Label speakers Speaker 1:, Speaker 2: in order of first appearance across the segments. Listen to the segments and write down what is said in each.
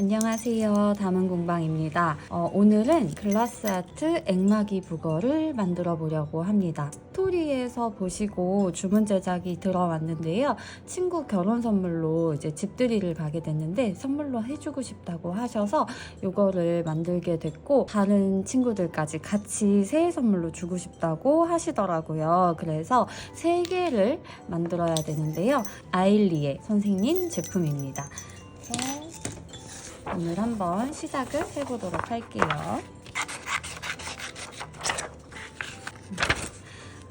Speaker 1: 안녕하세요. 담은공방입니다. 오늘은 글라스아트 액마기 북어를 만들어 보려고 합니다. 스토리에서 보시고 주문 제작이 들어왔는데요. 친구 결혼 선물로 이제 집들이를 가게 됐는데 선물로 해주고 싶다고 하셔서 이거를 만들게 됐고, 다른 친구들까지 같이 새해 선물로 주고 싶다고 하시더라고요. 그래서 3개를 만들어야 되는데요. 아일리의 선생님 제품입니다. 그래서 오늘 한번 시작을 해보도록 할게요.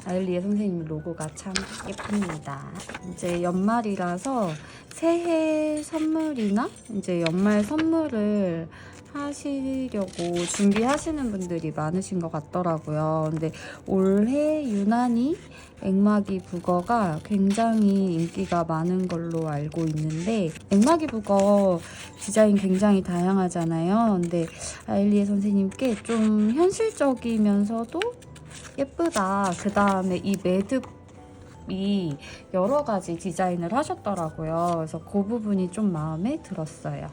Speaker 1: 아일리의 선생님 로고가 참 예쁩니다. 이제 연말이라서 새해 선물이나 이제 연말 선물을 하시려고 준비하시는 분들이 많으신 것 같더라고요. 근데 올해 유난히 액마기 북어가 굉장히 인기가 많은 걸로 알고 있는데, 액마기 북어 디자인 굉장히 다양하잖아요. 근데 아일리의 선생님께 좀 현실적이면서도 예쁘다, 그 다음에 이 매듭이 여러 가지 디자인을 하셨더라고요. 그래서 그 부분이 좀 마음에 들었어요.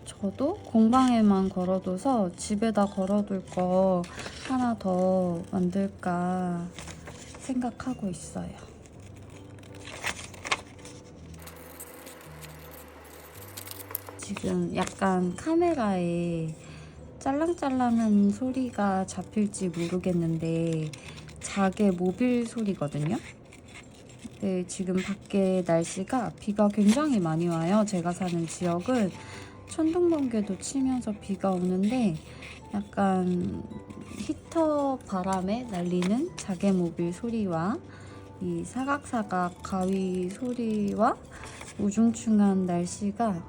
Speaker 1: 저도 공방에만 걸어둬서 집에다 걸어둘 거 하나 더 만들까 생각하고 있어요. 지금 약간 카메라에 짤랑짤랑한 소리가 잡힐지 모르겠는데 자개 모빌 소리거든요. 네, 지금 밖에 날씨가 비가 굉장히 많이 와요. 제가 사는 지역은 천둥번개도 치면서 비가 오는데 약간 히터 바람에 날리는 자개 모빌 소리와 이 사각사각 가위 소리와 우중충한 날씨가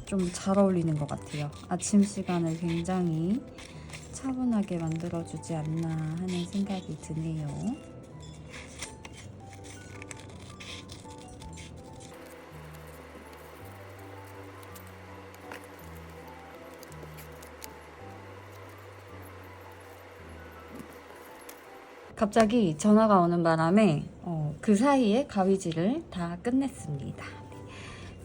Speaker 1: 좀 잘 어울리는 것 같아요. 아침 시간을 굉장히 차분하게 만들어주지 않나 하는 생각이 드네요. 갑자기 전화가 오는 바람에 그 사이에 가위질을 다 끝냈습니다.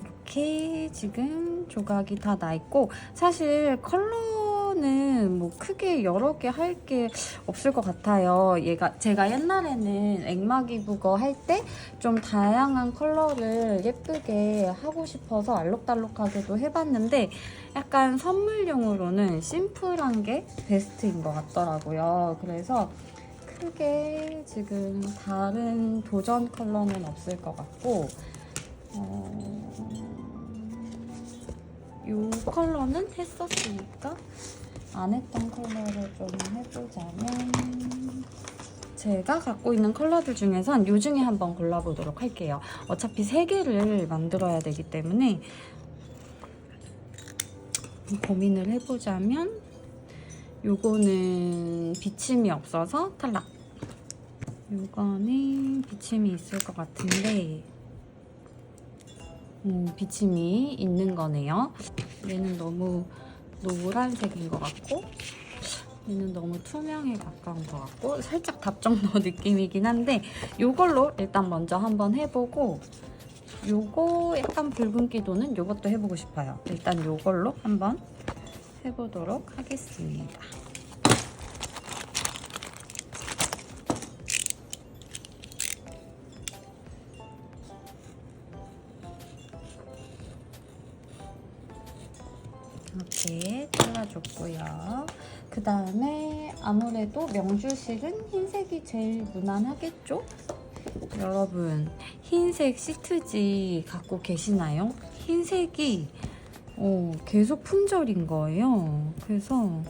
Speaker 1: 이렇게 지금 조각이 다 나 있고, 사실 컬러는 뭐 크게 여러 개 할 게 없을 것 같아요. 제가 옛날에는 액마기 북어 할 때 좀 다양한 컬러를 예쁘게 하고 싶어서 알록달록하게도 해봤는데 약간 선물용으로는 심플한 게 베스트인 것 같더라고요. 그래서 크게 지금 다른 도전 컬러는 없을 것 같고, 이 컬러는 했었으니까 안 했던 컬러를 좀 해보자면, 제가 갖고 있는 컬러들 중에선 이 중에 한번 골라보도록 할게요. 어차피 3개를 만들어야 되기 때문에 고민을 해보자면 요거는 비침이 없어서 탈락. 요거는 비침이 있을 것 같은데 비침이 있는 거네요. 얘는 너무 노란색인 것 같고, 얘는 너무 투명에 가까운 것 같고, 살짝 답정너 느낌이긴 한데 요걸로 일단 먼저 한번 해보고, 요거 약간 붉은기도는 요것도 해보고 싶어요. 일단 요걸로 한번 해보도록 하겠습니다. 이렇게 잘라줬고요. 그 다음에 아무래도 명주실은 흰색이 제일 무난하겠죠? 여러분, 흰색 시트지 갖고 계시나요? 흰색이 계속 품절인 거예요. 그래서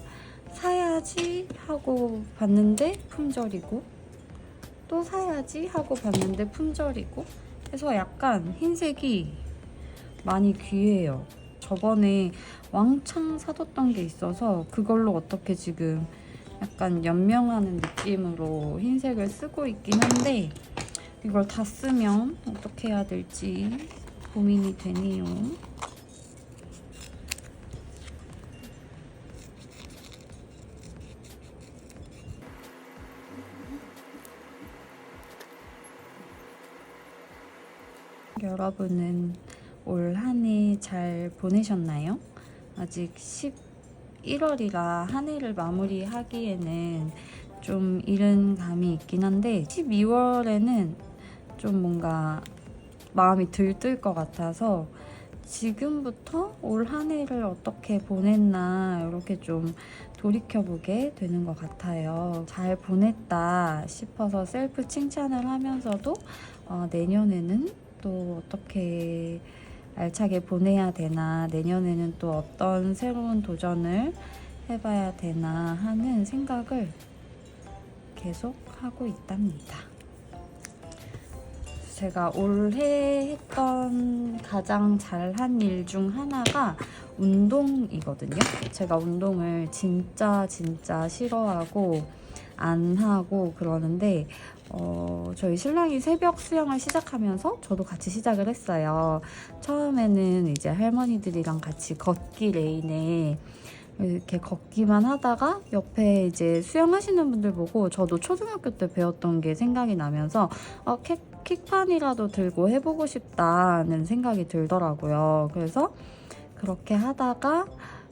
Speaker 1: 사야지 하고 봤는데 품절이고, 또 사야지 하고 봤는데 품절이고 해서 약간 흰색이 많이 귀해요. 저번에 왕창 사뒀던 게 있어서 그걸로 어떻게 지금 약간 연명하는 느낌으로 흰색을 쓰고 있긴 한데, 이걸 다 쓰면 어떻게 해야 될지 고민이 되네요. 여러분은 올 한 해 잘 보내셨나요? 아직 11월이라 한 해를 마무리하기에는 좀 이른 감이 있긴 한데 12월에는 좀 뭔가 마음이 들뜰 것 같아서 지금부터 올 한 해를 어떻게 보냈나 이렇게 좀 돌이켜보게 되는 것 같아요. 잘 보냈다 싶어서 셀프 칭찬을 하면서도 내년에는 또 어떻게 알차게 보내야 되나, 내년에는 또 어떤 새로운 도전을 해봐야 되나 하는 생각을 계속 하고 있답니다. 제가 올해 했던 가장 잘한 일 중 하나가 운동이거든요. 제가 운동을 진짜 싫어하고 안 하고 그러는데 저희 신랑이 새벽 수영을 시작하면서 저도 같이 시작을 했어요. 처음에는 이제 할머니들이랑 같이 걷기 레인에 이렇게 걷기만 하다가 옆에 이제 수영하시는 분들 보고 저도 초등학교 때 배웠던 게 생각이 나면서 킥판이라도 들고 해보고 싶다는 생각이 들더라고요. 그래서 그렇게 하다가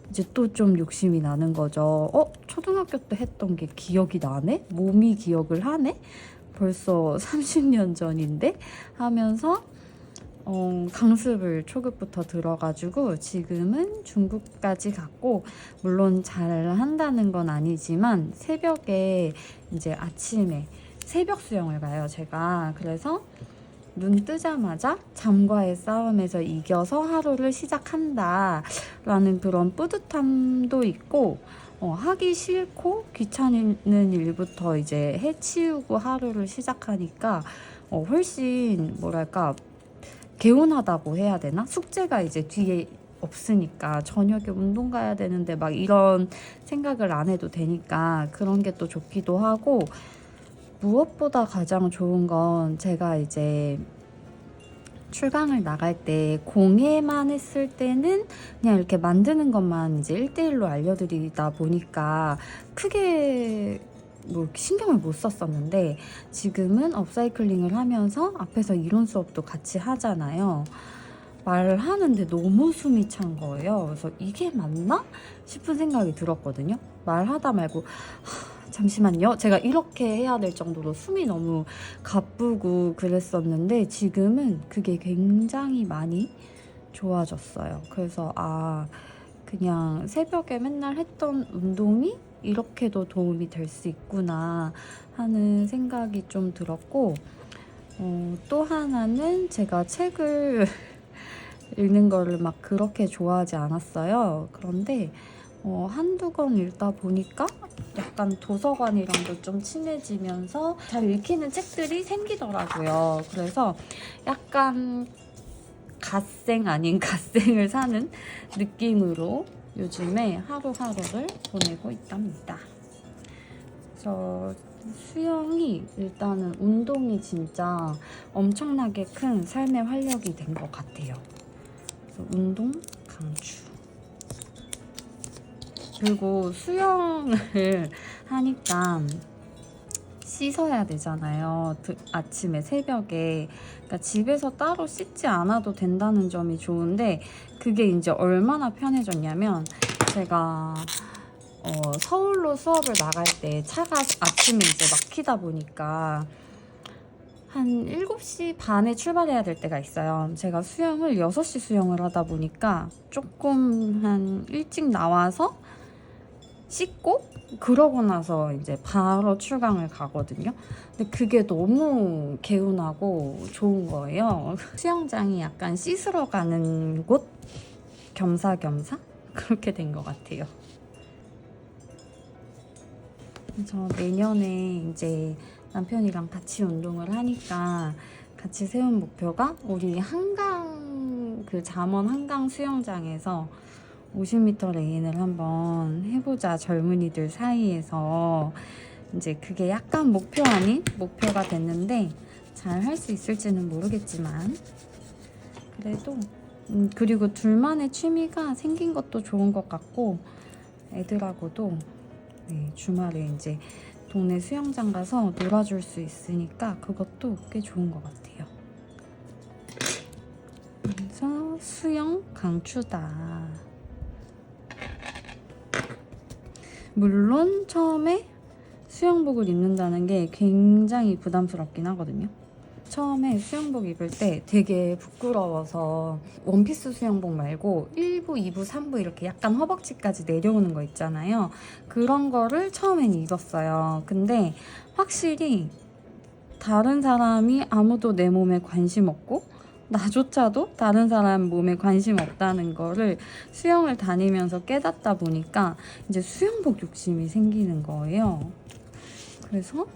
Speaker 1: 이제 또 좀 욕심이 나는 거죠. 초등학교 때 했던 게 기억이 나네? 몸이 기억을 하네? 벌써 30년 전인데? 하면서 강습을 초급부터 들어가지고 지금은 중급까지 갔고, 물론 잘 한다는 건 아니지만 새벽에 이제 아침에 새벽 수영을 가요, 제가. 그래서 눈 뜨자마자 잠과의 싸움에서 이겨서 하루를 시작한다 라는 그런 뿌듯함도 있고, 하기 싫고 귀찮은 일부터 이제 해치우고 하루를 시작하니까 훨씬 뭐랄까 개운하다고 해야 되나? 숙제가 이제 뒤에 없으니까 저녁에 운동 가야 되는데 막 이런 생각을 안 해도 되니까 그런 게 또 좋기도 하고, 무엇보다 가장 좋은 건 제가 이제 출강을 나갈 때 공예만 했을 때는 그냥 이렇게 만드는 것만 이제 1대1로 알려드리다 보니까 크게 뭐 신경을 못 썼었는데, 지금은 업사이클링을 하면서 앞에서 이론 수업도 같이 하잖아요. 말하는데 너무 숨이 찬 거예요. 그래서 이게 맞나? 싶은 생각이 들었거든요. 말하다 말고 잠시만요. 제가 이렇게 해야 될 정도로 숨이 너무 가쁘고 그랬었는데 지금은 그게 굉장히 많이 좋아졌어요. 그래서 그냥 새벽에 맨날 했던 운동이 이렇게도 도움이 될 수 있구나 하는 생각이 좀 들었고, 또 하나는 제가 책을 읽는 거를 막 그렇게 좋아하지 않았어요. 그런데 한두 권 읽다 보니까 약간 도서관이랑도 좀 친해지면서 잘 읽히는 책들이 생기더라고요. 그래서 약간 갓생 아닌 갓생을 사는 느낌으로 요즘에 하루하루를 보내고 있답니다. 그래서 수영이 일단은 운동이 진짜 엄청나게 큰 삶의 활력이 된 것 같아요. 그래서 운동 강추. 그리고 수영을 하니까 씻어야 되잖아요. 아침에 새벽에. 그러니까 집에서 따로 씻지 않아도 된다는 점이 좋은데, 그게 이제 얼마나 편해졌냐면 제가 서울로 수업을 나갈 때 차가 아침에 이제 막히다 보니까 한 7시 반에 출발해야 될 때가 있어요. 제가 수영을 6시 수영을 하다 보니까 조금 한 일찍 나와서 씻고 그러고 나서 이제 바로 출강을 가거든요. 근데 그게 너무 개운하고 좋은 거예요. 수영장이 약간 씻으러 가는 곳? 겸사겸사? 그렇게 된 것 같아요. 그래서 내년에 이제 남편이랑 같이 운동을 하니까 같이 세운 목표가 우리 한강, 그 잠원 한강 수영장에서 50m 레인을 한번 해보자, 젊은이들 사이에서. 이제 그게 약간 목표 아닌 목표가 됐는데 잘 할 수 있을지는 모르겠지만, 그래도 그리고 둘만의 취미가 생긴 것도 좋은 것 같고, 애들하고도 주말에 이제 동네 수영장 가서 놀아줄 수 있으니까 그것도 꽤 좋은 것 같아요. 그래서 수영 강추다. 물론 처음에 수영복을 입는다는 게 굉장히 부담스럽긴 하거든요. 처음에 수영복 입을 때 되게 부끄러워서 원피스 수영복 말고 1부, 2부, 3부 이렇게 약간 허벅지까지 내려오는 거 있잖아요. 그런 거를 처음엔 입었어요. 근데 확실히 다른 사람이 아무도 내 몸에 관심 없고 나조차도 다른 사람 몸에 관심 없다는 거를 수영을 다니면서 깨닫다 보니까 이제 수영복 욕심이 생기는 거예요. 그래서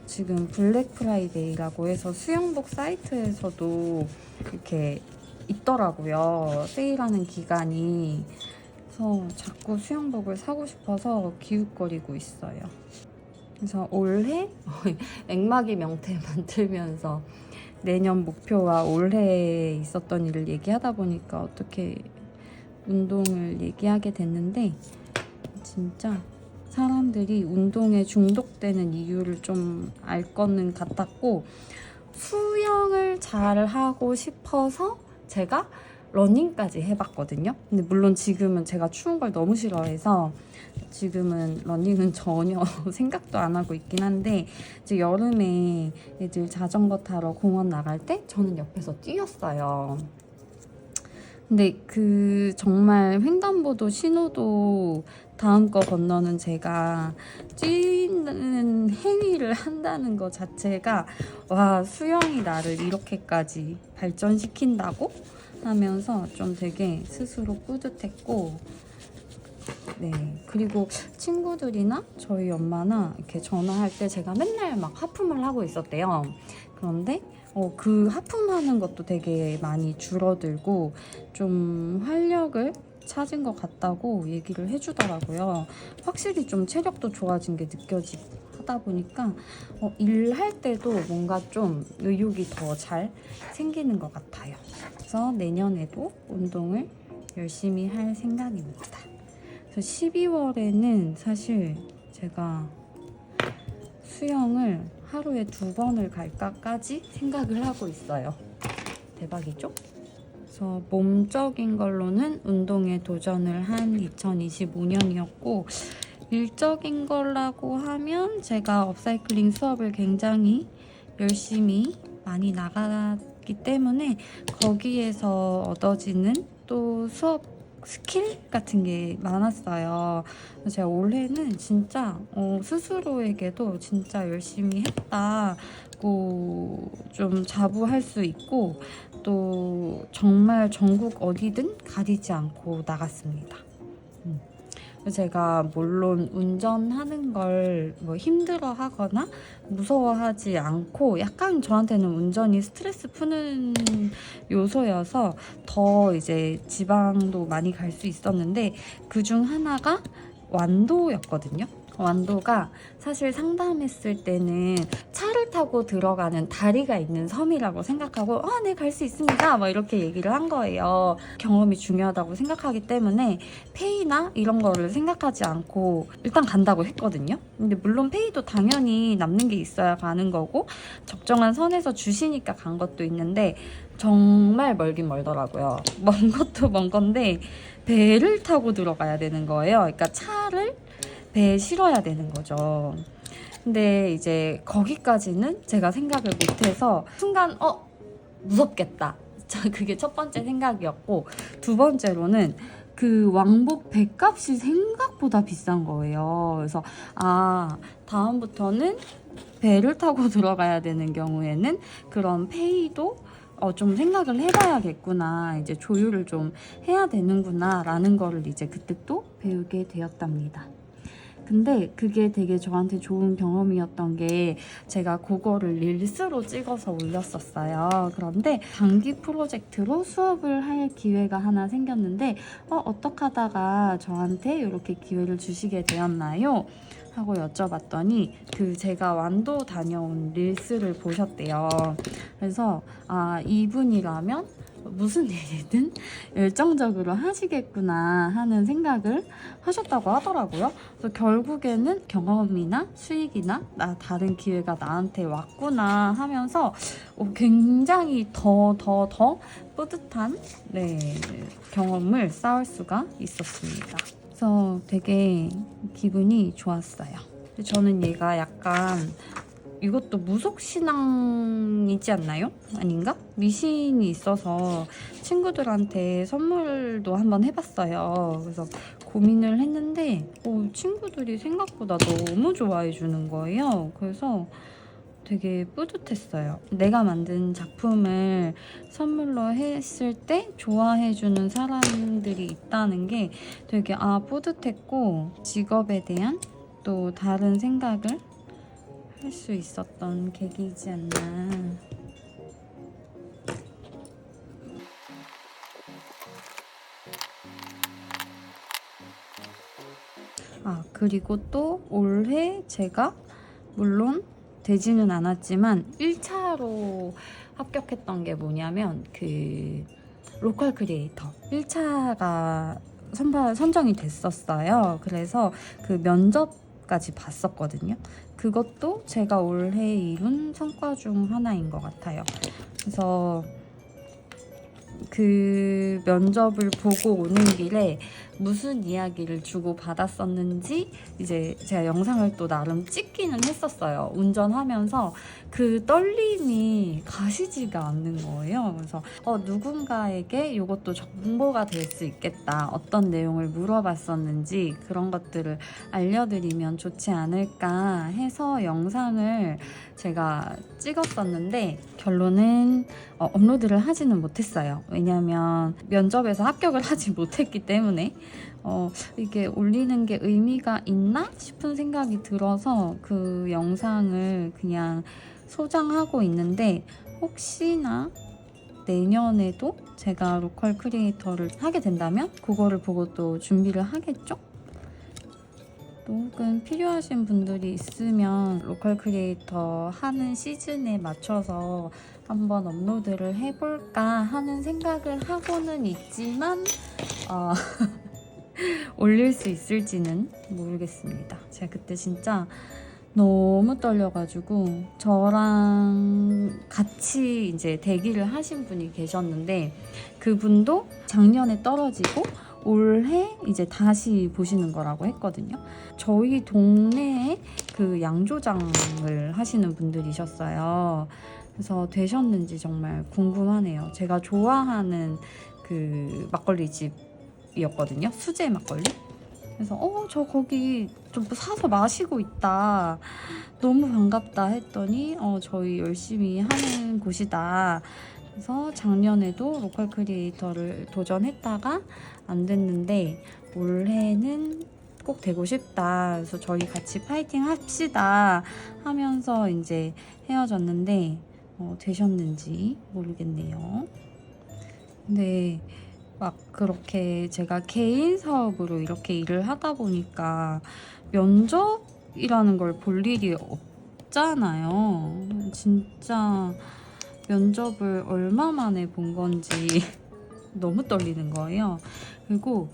Speaker 1: 지금 블랙 프라이데이라고 해서 수영복 사이트에서도 이렇게 있더라고요. 세일하는 기간이. 그래서 자꾸 수영복을 사고 싶어서 기웃거리고 있어요. 그래서 올해 액막이 명태 만들면서 내년 목표와 올해에 있었던 일을 얘기하다 보니까 어떻게 운동을 얘기하게 됐는데, 진짜 사람들이 운동에 중독되는 이유를 좀 알 거는 같았고, 수영을 잘 하고 싶어서 제가 러닝까지 해봤거든요. 근데 물론 지금은 제가 추운 걸 너무 싫어해서 지금은 러닝은 전혀 생각도 안 하고 있긴 한데, 이제 여름에 애들 자전거 타러 공원 나갈 때 저는 옆에서 뛰었어요. 근데 그 정말 횡단보도 신호도 다음 거 건너는 제가 뛰는 행위를 한다는 것 자체가, 와, 수영이 나를 이렇게까지 발전시킨다고 하면서 좀 되게 스스로 뿌듯했고, 네, 그리고 친구들이나 저희 엄마나 이렇게 전화할 때 제가 맨날 막 하품을 하고 있었대요. 그런데 그 하품하는 것도 되게 많이 줄어들고 좀 활력을 찾은 것 같다고 얘기를 해주더라고요. 확실히 좀 체력도 좋아진 게 하다 보니까 일할 때도 뭔가 좀 의욕이 더 잘 생기는 것 같아요. 그래서 내년에도 운동을 열심히 할 생각입니다. 그래서 12월에는 사실 제가 수영을 하루에 2번을 갈까까지 생각을 하고 있어요. 대박이죠? 그래서 몸적인 걸로는 운동에 도전을 한 2025년이었고, 일적인 거라고 하면 제가 업사이클링 수업을 굉장히 열심히 많이 나갔기 때문에 거기에서 얻어지는 또 수업 스킬 같은 게 많았어요. 제가 올해는 진짜 스스로에게도 진짜 열심히 했다고 좀 자부할 수 있고, 또 정말 전국 어디든 가리지 않고 나갔습니다. 제가 물론 운전하는 걸 뭐 힘들어 하거나 무서워하지 않고, 약간 저한테는 운전이 스트레스 푸는 요소여서 더 이제 지방도 많이 갈 수 있었는데, 그중 하나가 완도였거든요. 완도가 사실 상담했을 때는 차를 타고 들어가는 다리가 있는 섬이라고 생각하고 네, 갈 수 있습니다 뭐 이렇게 얘기를 한 거예요. 경험이 중요하다고 생각하기 때문에 페이나 이런 거를 생각하지 않고 일단 간다고 했거든요. 근데 물론 페이도 당연히 남는 게 있어야 가는 거고, 적정한 선에서 주시니까 간 것도 있는데 정말 멀긴 멀더라고요. 먼 것도 먼 건데 배를 타고 들어가야 되는 거예요. 그러니까 차를 배에 실어야 되는 거죠. 근데 이제 거기까지는 제가 생각을 못해서 순간 무섭겠다. 그게 첫 번째 생각이었고, 두 번째로는 그 왕복 배값이 생각보다 비싼 거예요. 그래서 다음부터는 배를 타고 들어가야 되는 경우에는 그런 페이도 좀 생각을 해봐야겠구나, 이제 조율을 좀 해야 되는구나 라는 거를 이제 그때 또 배우게 되었답니다. 근데 그게 되게 저한테 좋은 경험이었던 게, 제가 그거를 릴스로 찍어서 올렸었어요. 그런데 단기 프로젝트로 수업을 할 기회가 하나 생겼는데 어떻게 하다가 저한테 이렇게 기회를 주시게 되었나요? 하고 여쭤봤더니 제가 완도 다녀온 릴스를 보셨대요. 그래서 이분이라면 무슨 일이든 열정적으로 하시겠구나 하는 생각을 하셨다고 하더라고요. 그래서 결국에는 경험이나 수익이나 다른 기회가 나한테 왔구나 하면서 굉장히 더 뿌듯한 경험을 쌓을 수가 있었습니다. 그래서 되게 기분이 좋았어요. 저는 얘가 약간 이것도 무속신앙이지 않나요? 아닌가? 미신이 있어서 친구들한테 선물도 한번 해봤어요. 그래서 고민을 했는데 친구들이 생각보다 너무 좋아해 주는 거예요. 그래서 되게 뿌듯했어요. 내가 만든 작품을 선물로 했을 때 좋아해 주는 사람들이 있다는 게 되게 뿌듯했고, 직업에 대한 또 다른 생각을 할 수 있었던 계기이지 않나. 그리고 또 올해 제가 물론 되지는 않았지만 1차로 합격했던 게 뭐냐면 그 로컬 크리에이터 1차가 선정이 됐었어요. 그래서 그 면접까지 봤었거든요. 그것도 제가 올해 이룬 성과 중 하나인 것 같아요. 그래서 그 면접을 보고 오는 길에 무슨 이야기를 주고 받았었는지 이제 제가 영상을 또 나름 찍기는 했었어요. 운전하면서 그 떨림이 가시지가 않는 거예요. 그래서 누군가에게 이것도 정보가 될 수 있겠다. 어떤 내용을 물어봤었는지 그런 것들을 알려드리면 좋지 않을까 해서 영상을 제가 찍었었는데 결론은 업로드를 하지는 못했어요. 왜냐하면 면접에서 합격을 하지 못했기 때문에 이게 올리는 게 의미가 있나 싶은 생각이 들어서 그 영상을 그냥 소장하고 있는데, 혹시나 내년에도 제가 로컬 크리에이터를 하게 된다면 그거를 보고 또 준비를 하겠죠? 또 혹은 필요하신 분들이 있으면 로컬 크리에이터 하는 시즌에 맞춰서 한번 업로드를 해볼까 하는 생각을 하고는 있지만 올릴 수 있을지는 모르겠습니다. 제가 그때 진짜 너무 떨려가지고 저랑 같이 이제 대기를 하신 분이 계셨는데 그분도 작년에 떨어지고 올해 이제 다시 보시는 거라고 했거든요. 저희 동네에 그 양조장을 하시는 분들이셨어요. 그래서 되셨는지 정말 궁금하네요. 제가 좋아하는 그 막걸리 집이었거든요. 수제 막걸리. 그래서 저 거기 좀 사서 마시고 있다. 너무 반갑다 했더니 저희 열심히 하는 곳이다. 그래서 작년에도 로컬 크리에이터를 도전했다가 안 됐는데 올해는 꼭 되고 싶다. 그래서 저희 같이 파이팅 합시다 하면서 이제 헤어졌는데 되셨는지 모르겠네요. 근데 막 그렇게 제가 개인 사업으로 이렇게 일을 하다 보니까 면접이라는 걸 볼 일이 없잖아요. 진짜 면접을 얼마 만에 본 건지 너무 떨리는 거예요. 그리고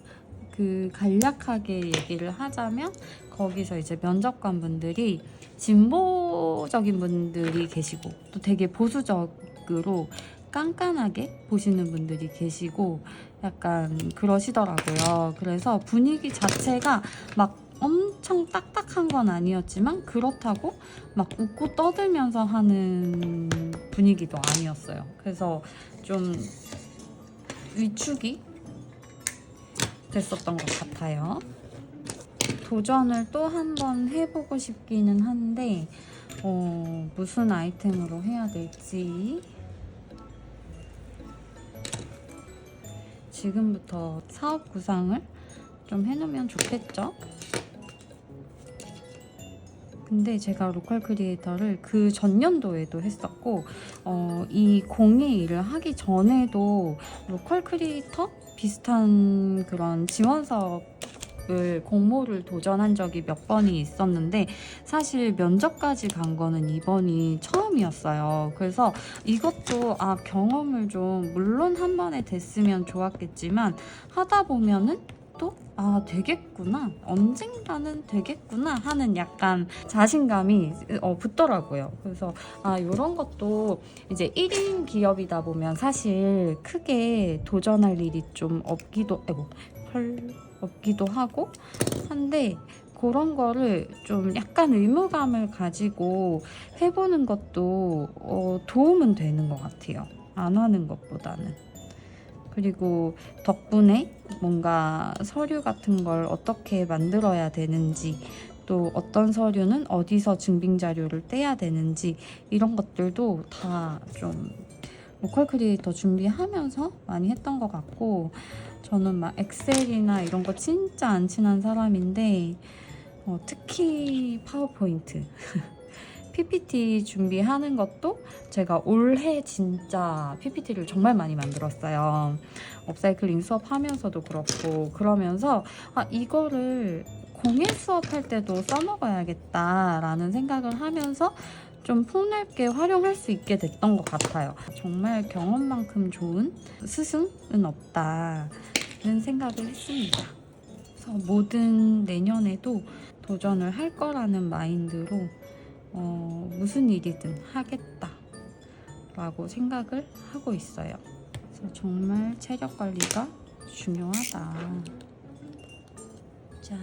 Speaker 1: 그 간략하게 얘기를 하자면 거기서 이제 면접관 분들이 진보적인 분들이 계시고 또 되게 보수적으로 깐깐하게 보시는 분들이 계시고 약간 그러시더라고요. 그래서 분위기 자체가 막 엄청 딱딱한 건 아니었지만 그렇다고 막 웃고 떠들면서 하는 분위기도 아니었어요. 그래서 좀 위축이 됐었던 것 같아요. 도전을 또 한 번 해보고 싶기는 한데 무슨 아이템으로 해야 될지 지금부터 사업 구상을 좀 해놓으면 좋겠죠? 근데 제가 로컬 크리에이터를 그 전년도에도 했었고 이 공예 일을 하기 전에도 로컬 크리에이터 비슷한 그런 지원 사업을 면접을 공모를 도전한 적이 몇 번이 있었는데 사실 면접까지 간 거는 이번이 처음이었어요. 그래서 이것도 경험을 좀 물론 한 번에 됐으면 좋았겠지만 하다 보면은 또 되겠구나, 언젠가는 되겠구나 하는 약간 자신감이 붙더라고요. 그래서 이런 것도 이제 1인 기업이다 보면 사실 크게 도전할 일이 좀 없기도 하고 한데, 그런 거를 좀 약간 의무감을 가지고 해보는 것도 도움은 되는 것 같아요. 안 하는 것보다는. 그리고 덕분에 뭔가 서류 같은 걸 어떻게 만들어야 되는지, 또 어떤 서류는 어디서 증빙 자료를 떼야 되는지, 이런 것들도 다 좀 로컬 크리에이터 준비하면서 많이 했던 것 같고, 저는 막 엑셀이나 이런 거 진짜 안 친한 사람인데 특히 파워포인트 PPT 준비하는 것도 제가 올해 진짜 PPT를 정말 많이 만들었어요. 업사이클링 수업하면서도 그렇고, 그러면서 이거를 공예 수업할 때도 써먹어야겠다라는 생각을 하면서 좀 폭넓게 활용할 수 있게 됐던 것 같아요. 정말 경험만큼 좋은 스승은 없다는 생각을 했습니다. 그래서 뭐든 내년에도 도전을 할 거라는 마인드로 무슨 일이든 하겠다라고 생각을 하고 있어요. 그래서 정말 체력 관리가 중요하다. 자,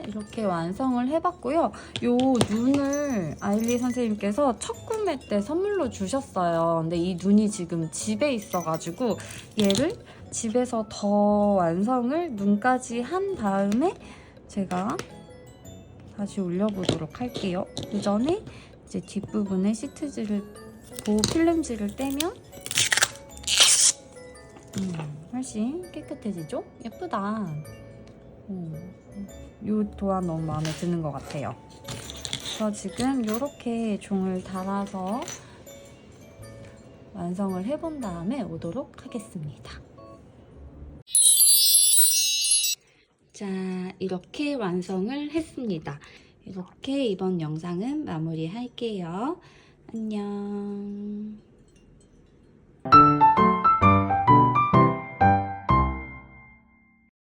Speaker 1: 이렇게 완성을 해봤고요. 요 눈을 아일리 선생님께서 첫 구매 때 선물로 주셨어요. 근데 이 눈이 지금 집에 있어가지고 얘를 집에서 더 완성을 눈까지 한 다음에 제가 다시 올려보도록 할게요. 그 전에 이제 뒷부분에 시트지를, 필름지를 떼면 훨씬 깨끗해지죠? 예쁘다. 이 도안 너무 마음에 드는 것 같아요. 그래서 지금 이렇게 종을 달아서 완성을 해본 다음에 오도록 하겠습니다. 자, 이렇게 완성을 했습니다. 이렇게 이번 영상은 마무리할게요. 안녕.